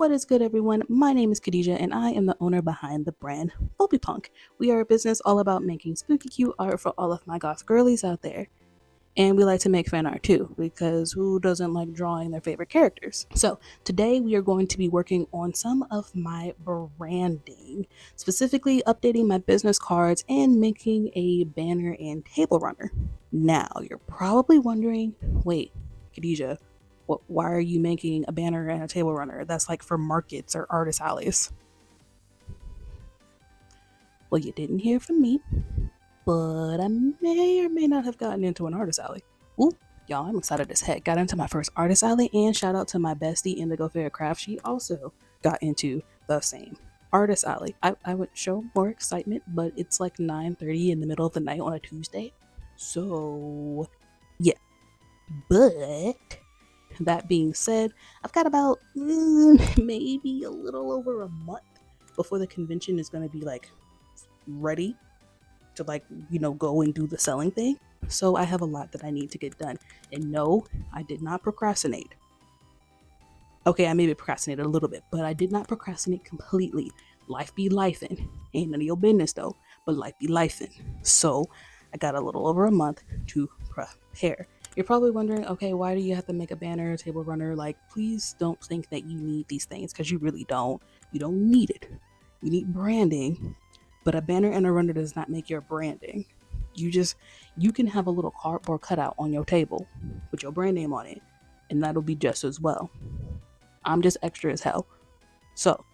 What is good, everyone? My name is Khadija, and I am the owner behind the brand Punk. We are a business all about making spooky cute art for all of my goth girlies out there. And we like to make fan art too, because who doesn't like drawing their favorite characters? So, today we are going to be working on some of my branding, specifically updating my business cards and making a banner and table runner. Now, you're probably wondering, wait, Khadija, why are you making a banner and a table runner? That's like for markets or artist alleys. Well, you didn't hear from me, but I may or may not have gotten into an artist alley. Ooh, y'all, I'm excited as heck. Got into my first artist alley, and shout out to my bestie indigoferretcraft. She also got into the same artist alley. I would show more excitement, but it's like 9:30 in the middle of the night on a Tuesday. So, yeah. But that being said, I've got about maybe a little over a month before the convention is going to be like ready to go and do the selling thing. So I have a lot that I need to get done. And no, I did not procrastinate. Okay, I maybe procrastinated a little bit, but I did not procrastinate completely. Life be lifing. Ain't none of your business though, but life be lifing. So I got a little over a month to prepare. You're probably wondering, okay, why do you have to make a banner, a table runner? Like, please don't think that you need these things, because you really don't. You don't need it. You need branding, but a banner and a runner does not make your branding. You can have a little cardboard cutout on your table with your brand name on it, and that'll be just as well. I'm just extra as hell. So,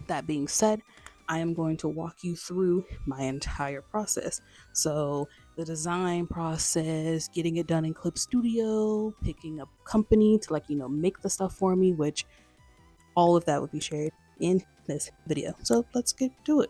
that being said, I am going to walk you through my entire process. So, the design process, getting it done in Clip Studio, picking a company to make the stuff for me, which all of that would be shared in this video. So, let's get to it.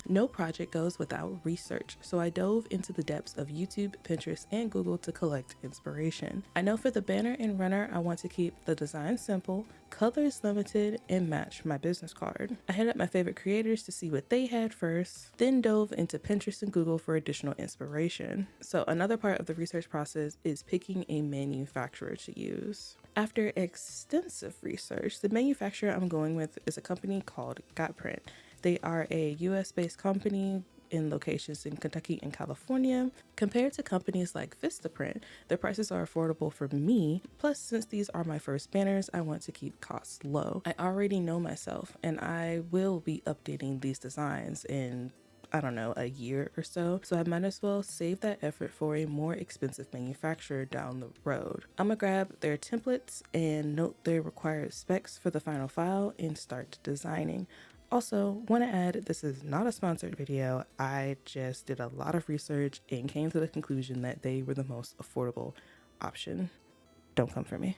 No project goes without research, so I dove into the depths of YouTube, Pinterest, and Google to collect inspiration. I know for the banner and runner, I want to keep the design simple, colors limited, and match my business card. I hit up my favorite creators to see what they had first, then dove into Pinterest and Google for additional inspiration. So another part of the research process is picking a manufacturer to use. After extensive research, the manufacturer I'm going with is a company called Gotprint. They are a US-based company in locations in Kentucky and California. Compared to companies like Vistaprint, their prices are affordable for me. Plus, since these are my first banners, I want to keep costs low. I already know myself, and I will be updating these designs in a year or so. So I might as well save that effort for a more expensive manufacturer down the road. I'm gonna grab their templates and note their required specs for the final file and start designing. Also, want to add, this is not a sponsored video. I just did a lot of research and came to the conclusion that they were the most affordable option. Don't come for me.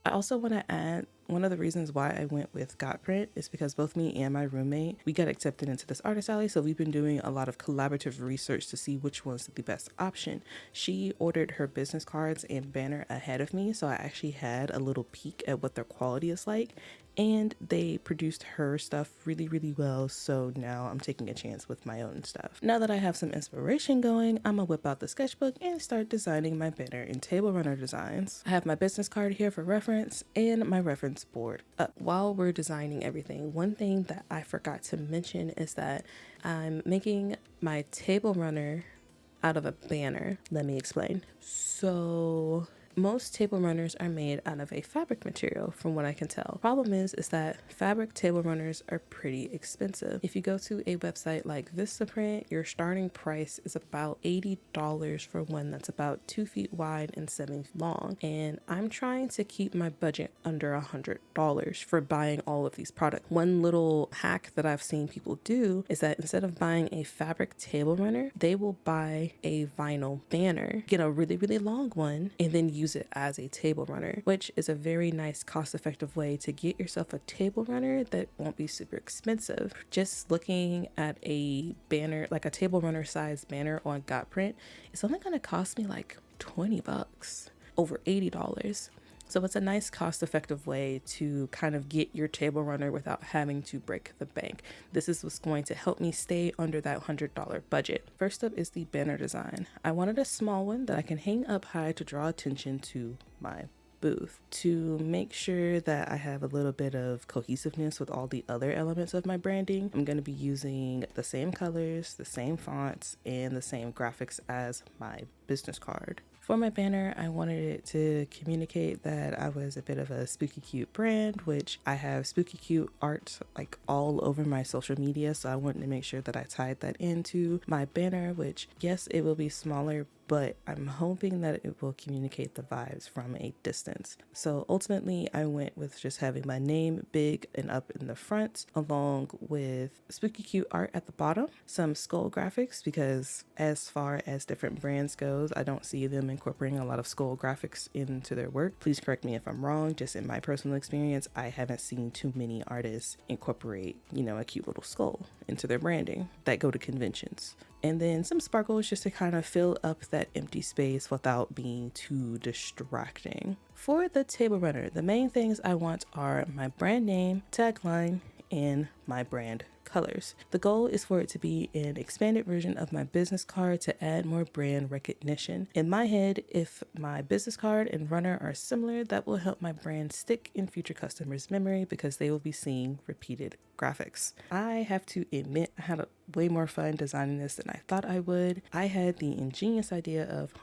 I also want to add, one of the reasons why I went with Gotprint is because both me and my roommate, we got accepted into this artist alley, so we've been doing a lot of collaborative research to see which one's the best option. She ordered her business cards and banner ahead of me, so I actually had a little peek at what their quality is like, and they produced her stuff really, really well, so now I'm taking a chance with my own stuff. Now that I have some inspiration going, I'm gonna whip out the sketchbook and start designing my banner and table runner designs. I have my business card here for reference and my reference board up. While we're designing everything, one thing that I forgot to mention is that I'm making my table runner out of a banner. Let me explain. So most table runners are made out of a fabric material, from what I can tell. Problem is that fabric table runners are pretty expensive. If you go to a website like Vistaprint, your starting price is about $80 for one that's about 2 feet wide and 7 feet long. And I'm trying to keep my budget under $100 for buying all of these products. One little hack that I've seen people do is that instead of buying a fabric table runner, they will buy a vinyl banner, get a really, really long one, and then use it as a table runner, which is a very nice cost-effective way to get yourself a table runner that won't be super expensive. Just looking at a banner, like a table runner size banner on Gotprint, it's only going to cost me like $20, over $80. So it's a nice cost-effective way to kind of get your table runner without having to break the bank. This is what's going to help me stay under that $100 budget. First up is the banner design. I wanted a small one that I can hang up high to draw attention to my booth. To make sure that I have a little bit of cohesiveness with all the other elements of my branding, I'm going to be using the same colors, the same fonts, and the same graphics as my business card. For my banner, I wanted it to communicate that I was a bit of a spooky cute brand, which I have spooky cute art like all over my social media, so I wanted to make sure that I tied that into my banner, which yes, it will be smaller, but I'm hoping that it will communicate the vibes from a distance. So ultimately, I went with just having my name big and up in the front, along with spooky cute art at the bottom, some skull graphics, because as far as different brands goes, I don't see them incorporating a lot of skull graphics into their work. Please correct me if I'm wrong. Just in my personal experience, I haven't seen too many artists incorporate, a cute little skull into their branding that go to conventions. And then some sparkles just to kind of fill up that empty space without being too distracting. For the table runner, the main things I want are my brand name, tagline, and my brand colors. The goal is for it to be an expanded version of my business card to add more brand recognition. In my head, if my business card and runner are similar, that will help my brand stick in future customers' memory because they will be seeing repeated graphics. I have to admit, I had way more fun designing this than I thought I would. I had the ingenious idea of,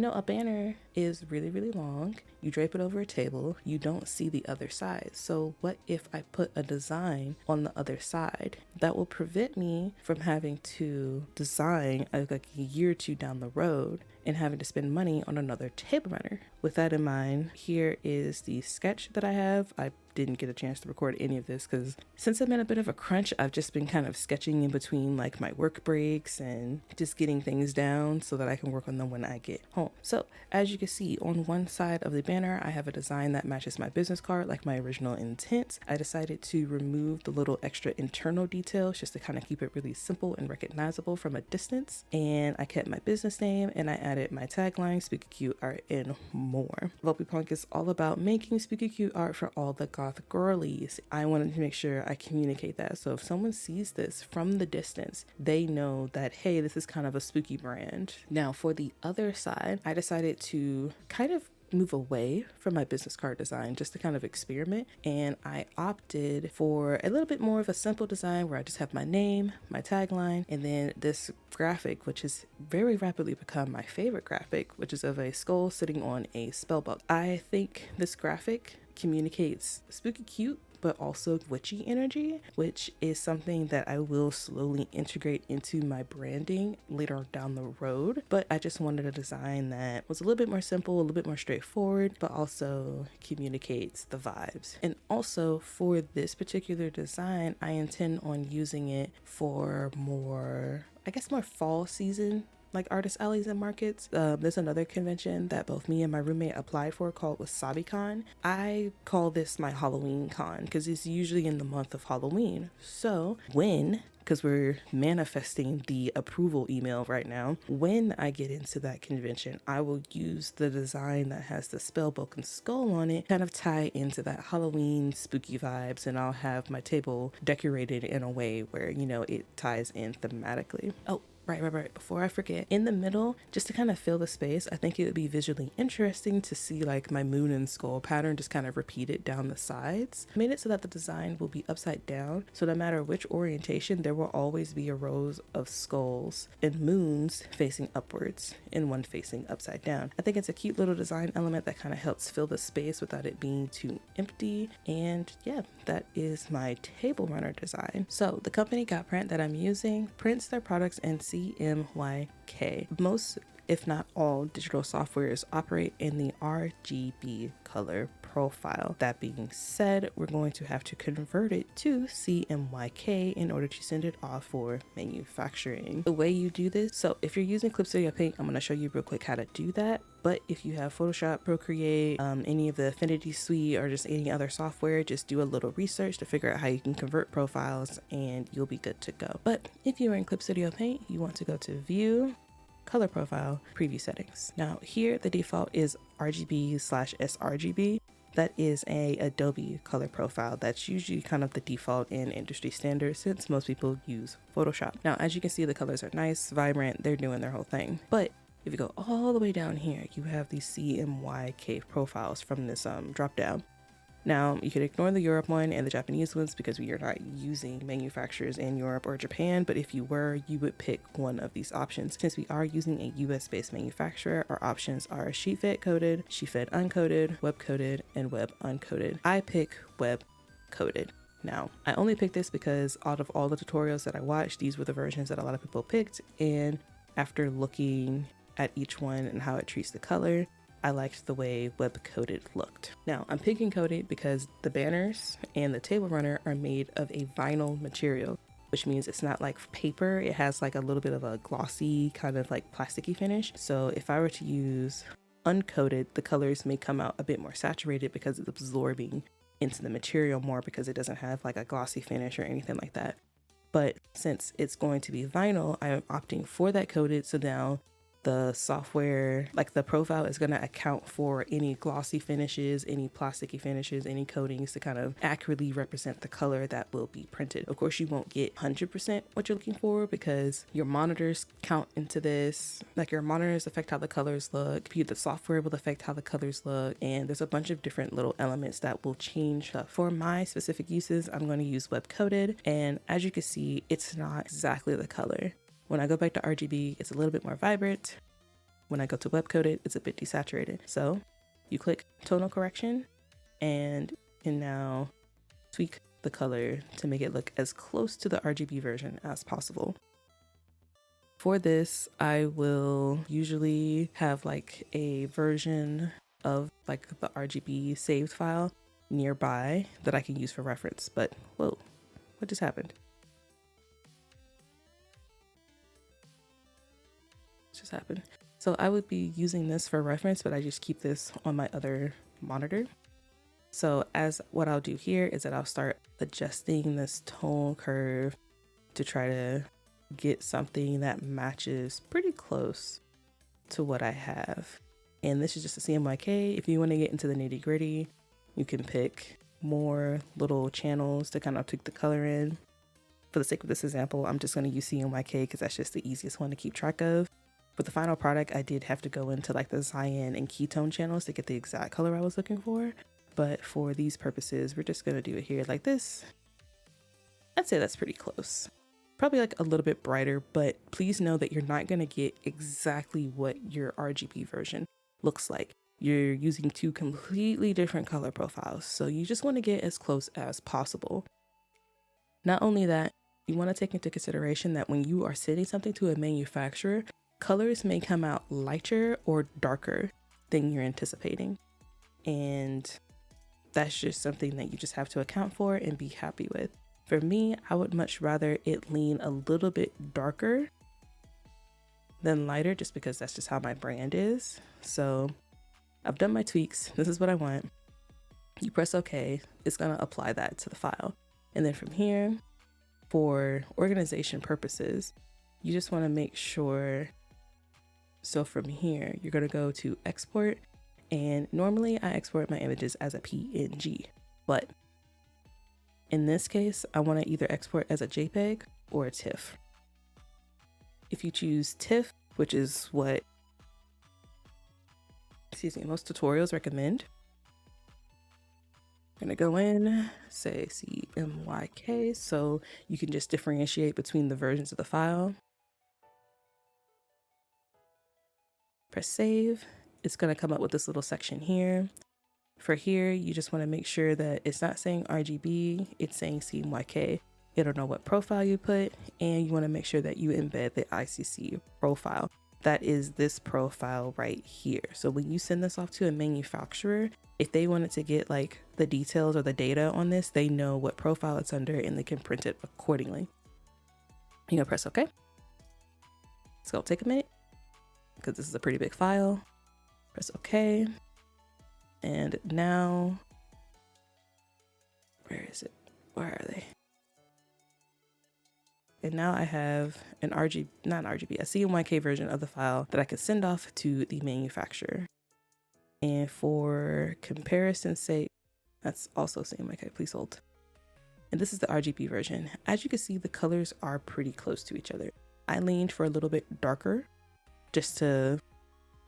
a banner is really, really long. You drape it over a table. You don't see the other side. So what if I put a design on the other side? That will prevent me from having to design like a year or two down the road and having to spend money on another table runner. With that in mind, here is the sketch that I have. I didn't get a chance to record any of this because since I'm in a bit of a crunch, I've just been kind of sketching in between like my work breaks and just getting things down so that I can work on them when I get home. So as you can see, on one side of the banner, I have a design that matches my business card like my original intent. I decided to remove the little extra internal details just to kind of keep it really simple and recognizable from a distance. And I kept my business name and I added my tagline, spooky cute art, and more. Volpe Punk is all about making spooky cute art for all the goth girlies. I wanted to make sure I communicate that. So if someone sees this from the distance, they know that, hey, this is kind of a spooky brand. Now for the other side, I decided to kind of move away from my business card design just to kind of experiment, and I opted for a little bit more of a simple design where I just have my name, my tagline, and then this graphic, which has very rapidly become my favorite graphic, which is of a skull sitting on a spell book. I think this graphic communicates spooky cute but also witchy energy, which is something that I will slowly integrate into my branding later down the road. But I just wanted a design that was a little bit more simple, a little bit more straightforward, but also communicates the vibes. And also for this particular design, I intend on using it for more fall season, like artist alleys and markets. There's another convention that both me and my roommate applied for called WasabiCon. I call this my Halloween con because it's usually in the month of Halloween. So because we're manifesting the approval email right now, when I get into that convention, I will use the design that has the spellbook and skull on it, kind of tie into that Halloween spooky vibes, and I'll have my table decorated in a way where, it ties in thematically. Oh, Right. Before I forget, in the middle, just to kind of fill the space, I think it would be visually interesting to see like my moon and skull pattern just kind of repeated down the sides. I made it so that the design will be upside down, so no matter which orientation, there will always be a rows of skulls and moons facing upwards and one facing upside down. I think it's a cute little design element that kind of helps fill the space without it being too empty. And yeah, that is my table runner design. So the company Got Print that I'm using prints their products in CMYK. Most, if not all, digital softwares operate in the RGB color profile. That being said, we're going to have to convert it to CMYK in order to send it off for manufacturing. The way you do this, so if you're using Clip Studio Paint, I'm going to show you real quick how to do that. But if you have Photoshop, Procreate, any of the Affinity Suite, or just any other software, just do a little research to figure out how you can convert profiles and you'll be good to go. But if you are in Clip Studio Paint, you want to go to View, Color Profile, Preview Settings. Now here, the default is RGB/sRGB. That is a Adobe color profile. That's usually kind of the default in industry standards since most people use Photoshop. Now, as you can see, the colors are nice, vibrant, they're doing their whole thing. But If you go all the way down here, you have these CMYK profiles from this drop down. Now, you can ignore the Europe one and the Japanese ones because we are not using manufacturers in Europe or Japan, but if you were, you would pick one of these options. Since we are using a US-based manufacturer, our options are sheet fed coated, sheet fed uncoated, web coated, and web uncoated. I pick web coated. Now, I only picked this because out of all the tutorials that I watched, these were the versions that a lot of people picked, and after looking at each one and how it treats the color, I liked the way web coated looked. Now, I'm picking coated because the banners and the table runner are made of a vinyl material, which means it's not like paper. It has like a little bit of a glossy kind of like plasticky finish. So if I were to use uncoated, the colors may come out a bit more saturated because it's absorbing into the material more because it doesn't have like a glossy finish or anything like that. But since it's going to be vinyl, I am opting for that coated. So now the software, like the profile, is going to account for any glossy finishes, any plasticky finishes, any coatings to kind of accurately represent the color that will be printed. Of course, you won't get 100% what you're looking for because your monitors count into this. Like your monitors affect how the colors look, the software will affect how the colors look, and there's a bunch of different little elements that will change stuff. For my specific uses, I'm going to use web coated, and as you can see, it's not exactly the color. When I go back to RGB, it's a little bit more vibrant. When I go to web coated, it's a bit desaturated. So you click tonal correction and you can now tweak the color to make it look as close to the RGB version as possible. For this, I will usually have like a version of like the RGB saved file nearby that I can use for reference. But whoa, what just happened? Just happened. So I would be using this for reference, but I just keep this on my other monitor. So as what I'll do here is that I'll start adjusting this tone curve to try to get something that matches pretty close to what I have. And this is just a CMYK. If you want to get into the nitty gritty, you can pick more little channels to kind of tweak the color in. For the sake of this example, I'm just going to use CMYK because that's just the easiest one to keep track of. For the final product, I did have to go into like the cyan and ketone channels to get the exact color I was looking for. But for these purposes, we're just going to do it here like this. I'd say that's pretty close. Probably like a little bit brighter, but please know that you're not going to get exactly what your RGB version looks like. You're using two completely different color profiles, so you just want to get as close as possible. Not only that, you want to take into consideration that when you are sending something to a manufacturer, colors may come out lighter or darker than you're anticipating. And that's just something that you just have to account for and be happy with. For me, I would much rather it lean a little bit darker than lighter just because that's just how my brand is. So I've done my tweaks. This is what I want. You press OK. It's going to apply that to the file. And then from here, for organization purposes, you just want to make sure. So from here, you're going to go to export, and normally I export my images as a PNG, but in this case, I want to either export as a JPEG or a TIFF. If you choose TIFF, which is what, most tutorials recommend, I'm going to go in, say CMYK, so you can just differentiate between the versions of the file. Press save. It's going to come up with this little section here. For here, you just want to make sure that it's not saying RGB, it's saying CMYK. It'll know what profile you put, and you want to make sure that you embed the ICC profile. That is this profile right here. So when you send this off to a manufacturer, if they wanted to get like the details or the data on this, they know what profile it's under and they can print it accordingly. You're gonna press OK. It's gonna take a minute because this is a pretty big file. Press OK. And now, where is it? Where are they? And now I have an a CMYK version of the file that I can send off to the manufacturer. And for comparison's sake, that's also CMYK, please hold. And this is the RGB version. As you can see, the colors are pretty close to each other. I leaned for a little bit darker just to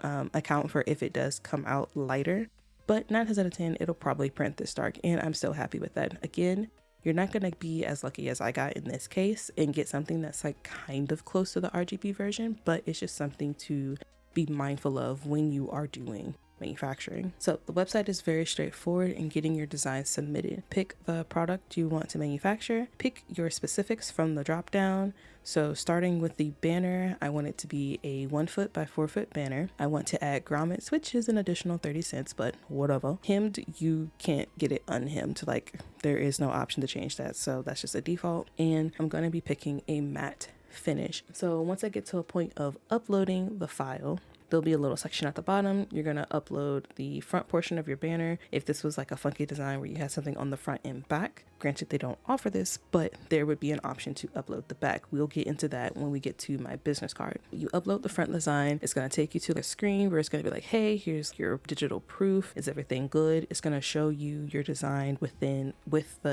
account for if it does come out lighter, but 9 times out of 10, it'll probably print this dark, and I'm so happy with that. Again, you're not going to be as lucky as I got in this case and get something that's like kind of close to the RGB version, but it's just something to be mindful of when you are doing manufacturing. So the website is very straightforward in getting your design submitted. Pick the product you want to manufacture, pick your specifics from the drop down. So starting with the banner, I want it to be a 1 foot by 4 foot banner. I want to add grommets, which is an additional 30 cents, but whatever. Hemmed, you can't get it unhemmed. Like there is no option to change that. So that's just a default. And I'm going to be picking a matte finish. So once I get to a point of uploading the file, there'll be a little section at the bottom. You're going to upload the front portion of your banner. If this was like a funky design where you had something on the front and back, granted they don't offer this, but there would be an option to upload the back. We'll get into that when we get to my business card. You upload the front design. It's going to take you to the screen where it's going to be like, hey, here's your digital proof. Is everything good? It's going to show you your design with the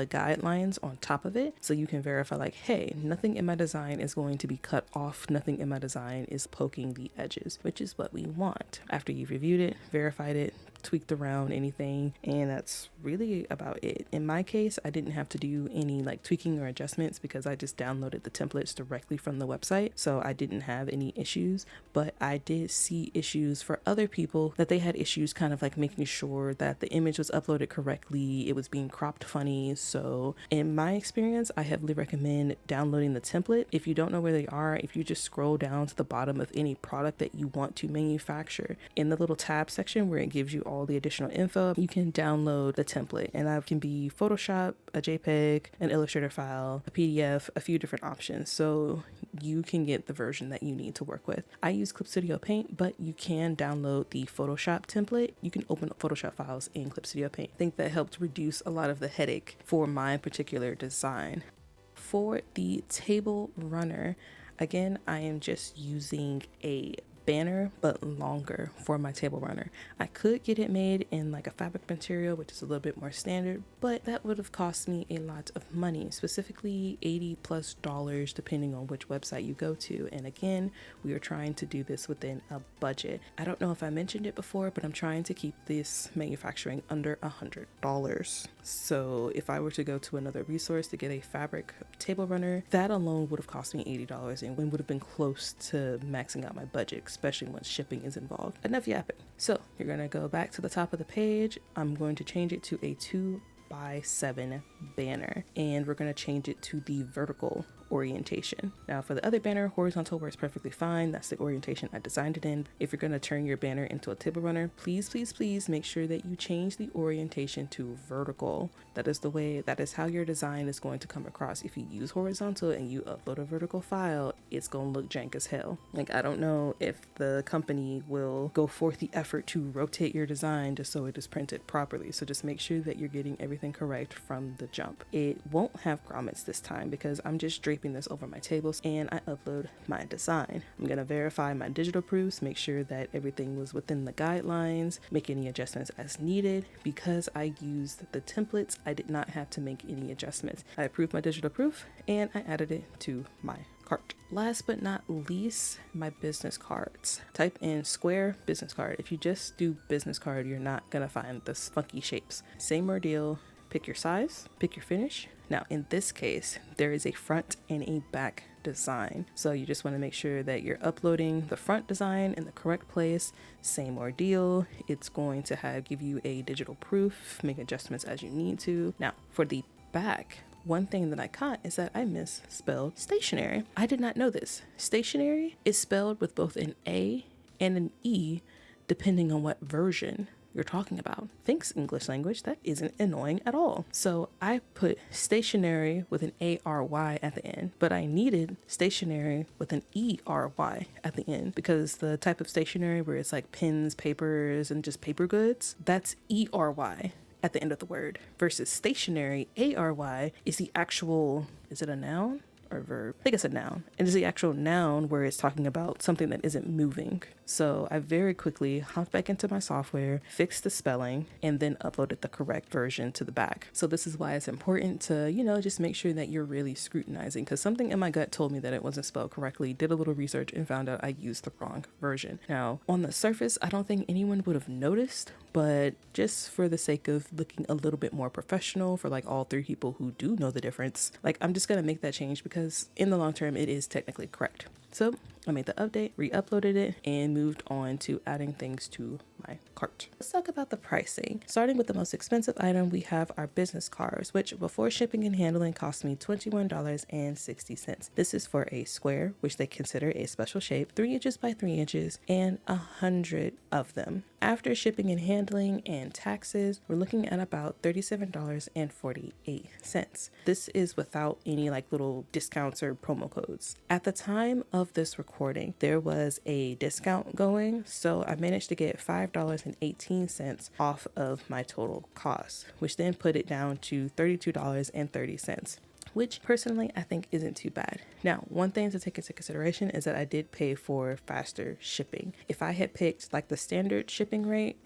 guidelines on top of it. So you can verify like, hey, nothing in my design is going to be cut off. Nothing in my design is poking the edges, which is what we want. After you've reviewed it, verified it, tweaked around anything, and that's really about it. In my case, I didn't have to do any like tweaking or adjustments because I just downloaded the templates directly from the website, so I didn't have any issues. But I did see issues for other people that they had issues kind of like making sure that the image was uploaded correctly, it was being cropped funny. So in my experience, I heavily recommend downloading the template. If you don't know where they are, if you just scroll down to the bottom of any product that you want to manufacture, in the little tab section where it gives you all the additional info, you can download the template, and that can be Photoshop, a JPEG, an Illustrator file, a PDF, a few different options, so you can get the version that you need to work with. I use Clip Studio Paint, but you can download the Photoshop template. You can open up Photoshop files in Clip Studio Paint. I think that helped reduce a lot of the headache for my particular design. For the table runner, again, I am just using a banner but longer for my table runner. I could get it made in like a fabric material, which is a little bit more standard, but that would have cost me a lot of money, specifically $80+ depending on which website you go to. And again, we are trying to do this within a budget. I don't know if I mentioned it before, but I'm trying to keep this manufacturing under $100. So if I were to go to another resource to get a fabric table runner, that alone would have cost me $80 and would have been close to maxing out my budget, especially when shipping is involved. Enough yapping. So you're going to go back to the top of the page. I'm going to change it to a 2x7 banner, and we're going to change it to the vertical orientation. Now for the other banner, horizontal works perfectly fine. That's the orientation I designed it in. If you're going to turn your banner into a table runner, please make sure that you change the orientation to vertical. That is how your design is going to come across. If you use horizontal and you upload a vertical file, it's going to look jank as hell. Like, I don't know if the company will go forth the effort to rotate your design just so it is printed properly. So just make sure that you're getting everything correct from the jump. It won't have grommets this time because I'm just draping this over my tables and I upload my design. I'm going to verify my digital proofs, make sure that everything was within the guidelines, make any adjustments as needed. Because I used the templates, I did not have to make any adjustments. I approved my digital proof and I added it to my cart. Last but not least, my business cards. Type in square business card. If you just do business card, you're not gonna find the funky shapes. Same ordeal. Pick your size, pick your finish. Now in this case, there is a front and a back design. So you just want to make sure that you're uploading the front design in the correct place. Same ordeal. It's going to give you a digital proof, make adjustments as you need to. Now for the back, one thing that I caught is that I misspelled stationary. I did not know this. Stationary is spelled with both an A and an E depending on what version you're talking about. Thanks, English language. That isn't annoying at all. So I put stationary with an ARY at the end, but I needed stationary with an ERY at the end because the type of stationery where it's like pens, papers, and just paper goods, that's ERY at the end of the word versus stationary ARY is the actual, is it a noun? or verb. I think it's a noun. It is the actual noun where it's talking about something that isn't moving. So I very quickly hopped back into my software, fixed the spelling, and then uploaded the correct version to the back. So this is why it's important to, just make sure that you're really scrutinizing, because something in my gut told me that it wasn't spelled correctly, did a little research and found out I used the wrong version. Now, on the surface, I don't think anyone would have noticed, but just for the sake of looking a little bit more professional for like all three people who do know the difference, like I'm just gonna make that change because in the long term it is technically correct. So I made the update, re-uploaded it, and moved on to adding things to my cart. Let's talk about the pricing. Starting with the most expensive item, we have our business cards, which before shipping and handling cost me $21.60. This is for a square, which they consider a special shape, 3 inches by 3 inches, and 100 of them. After shipping and handling and taxes, we're looking at about $37.48. This is without any like little discounts or promo codes. At the time of this recording, there was a discount going, so I managed to get $5.18 off of my total cost, which then put it down to $32.30. Which personally I think isn't too bad. Now, one thing to take into consideration is that I did pay for faster shipping. If I had picked like the standard shipping rate,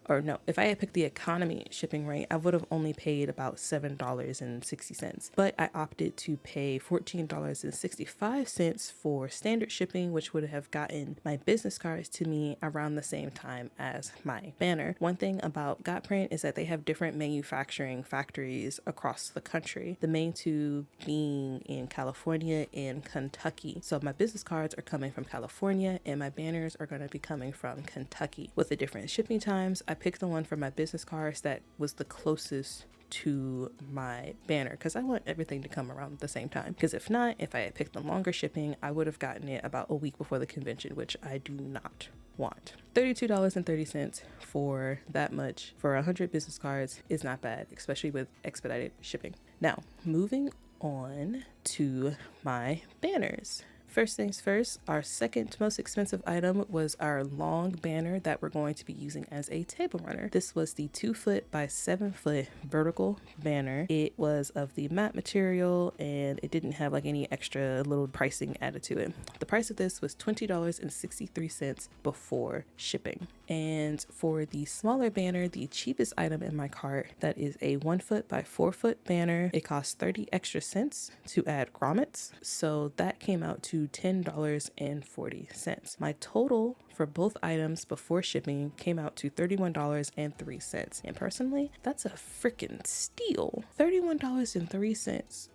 if I had picked the economy shipping rate, I would have only paid about $7.60. But I opted to pay $14.65 for standard shipping, which would have gotten my business cards to me around the same time as my banner. One thing about Gotprint is that they have different manufacturing factories across the country. The main two being in California and Kentucky. So my business cards are coming from California and my banners are going to be coming from Kentucky. With the different shipping times, I picked the one for my business cards that was the closest to my banner because I want everything to come around at the same time. Because if not, if I had picked the longer shipping, I would have gotten it about a week before the convention, which I do not want. $32.30 for that much for 100 business cards is not bad, especially with expedited shipping. Now, moving on to my banners. First things first, our second most expensive item was our long banner that we're going to be using as a table runner. This was the 2-foot by 7-foot vertical banner. It was of the matte material and it didn't have like any extra little pricing added to it. The price of this was $20.63 before shipping. And for the smaller banner, the cheapest item in my cart, that is a 1-foot by 4-foot banner. It cost 30 extra cents to add grommets. So that came out to $10.40. My total for both items before shipping came out to $31.03. And personally, that's a freaking steal. $31.03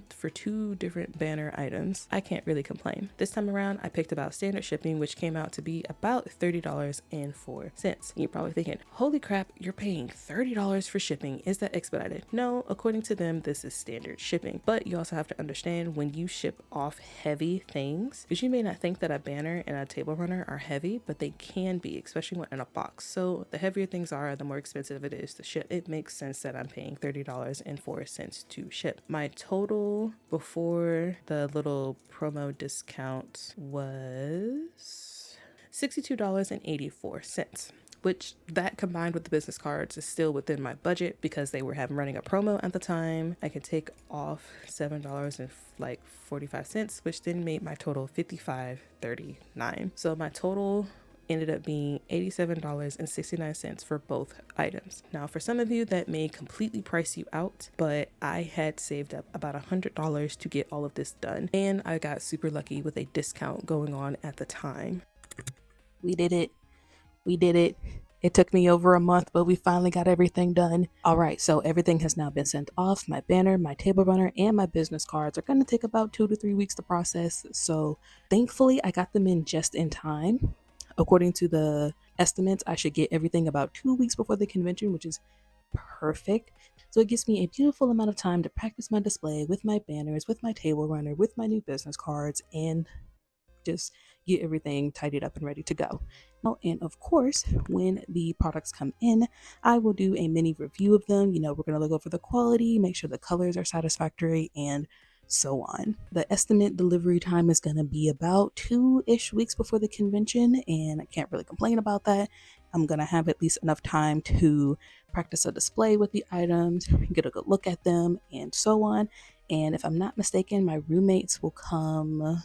for 2 different banner items. I can't really complain. This time around, I picked about standard shipping, which came out to be about $30.04. You're probably thinking, holy crap, you're paying $30 for shipping. Is that expedited? No, according to them, this is standard shipping. But you also have to understand when you ship off heavy things, because you may not think that a banner and a table runner are heavy, but they can be, especially when in a box. So the heavier things are, the more expensive it is to ship. It makes sense that I'm paying $30.04 to ship. My total before the little promo discount was $62.84, which that combined with the business cards is still within my budget because they were running a promo at the time. I could take off $7.45, which then made my total $55.39. So my total ended up being $87.69 for both items. Now, for some of you, that may completely price you out, but I had saved up about $100 to get all of this done, and I got super lucky with a discount going on at the time. We did it. It took me over a month, but we finally got everything done. All right, so everything has now been sent off. My banner, my table runner, and my business cards are going to take about 2 to 3 weeks to process. So thankfully, I got them in just in time. According to the estimates, I should get everything about 2 weeks before the convention, which is perfect. So it gives me a beautiful amount of time to practice my display with my banners, with my table runner, with my new business cards, and just get everything tidied up and ready to go. And of course, when the products come in, I will do a mini review of them. We're going to look over the quality, make sure the colors are satisfactory, and so on. The estimate delivery time is going to be about 2-ish weeks before the convention, and I can't really complain about that. I'm going to have at least enough time to practice a display with the items, get a good look at them, and so on. And if I'm not mistaken, my roommates will come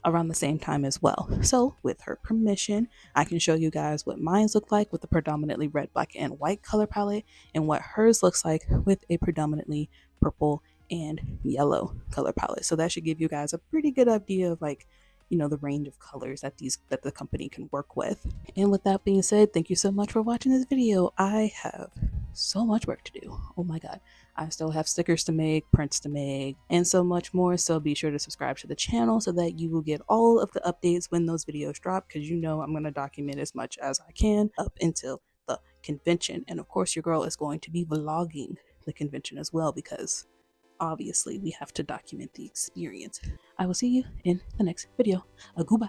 around the same time as well. So with her permission, I can show you guys what mine look like with a predominantly red, black, and white color palette, and what hers looks like with a predominantly purple and yellow color palette. So that should give you guys a pretty good idea of like, you know, the range of colors that the company can work with. And with that being said, thank you so much for watching this video. I have so much work to do. Oh my god. I still have stickers to make, prints to make, and so much more. So be sure to subscribe to the channel so that you will get all of the updates when those videos drop, because you know I'm going to document as much as I can up until the convention. And of course, your girl is going to be vlogging the convention as well, because obviously we have to document the experience. I will see you in the next video. Goodbye.